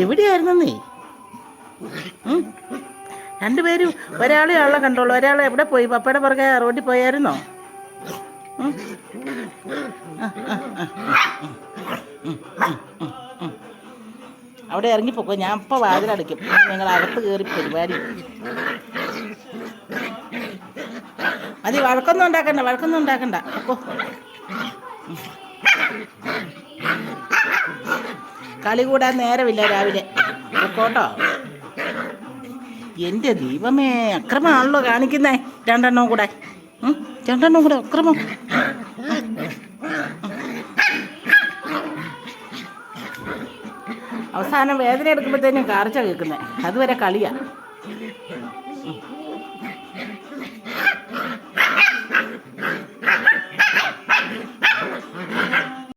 എവിടെയായിരുന്നു നീ? രണ്ടുപേരും ഒരാളെ ആളെ കണ്ടോളൂ. ഒരാൾ എവിടെ പോയി? പപ്പയുടെ പുറകെ റോഡിൽ പോയായിരുന്നോ? അവിടെ ഇറങ്ങിപ്പോക്കോ. ഞാൻ ഇപ്പോൾ വാതിലടയ്ക്കും. നിങ്ങൾ അകത്ത് കയറി പരിപാടി മതി. വഴക്കൊന്നും ഉണ്ടാക്കണ്ട. അപ്പോ കളി കൂടാൻ നേരമില്ല രാവിലെ. കേട്ടോ, എൻ്റെ ദൈവമേ, അക്രമമാണല്ലോ കാണിക്കുന്നേ. രണ്ടെണ്ണം കൂടെ അക്രമം. അവസാനം വേദന എടുക്കുമ്പോഴത്തേനും കാർച്ച കേൾക്കുന്നത്. അതുവരെ കളിയാ.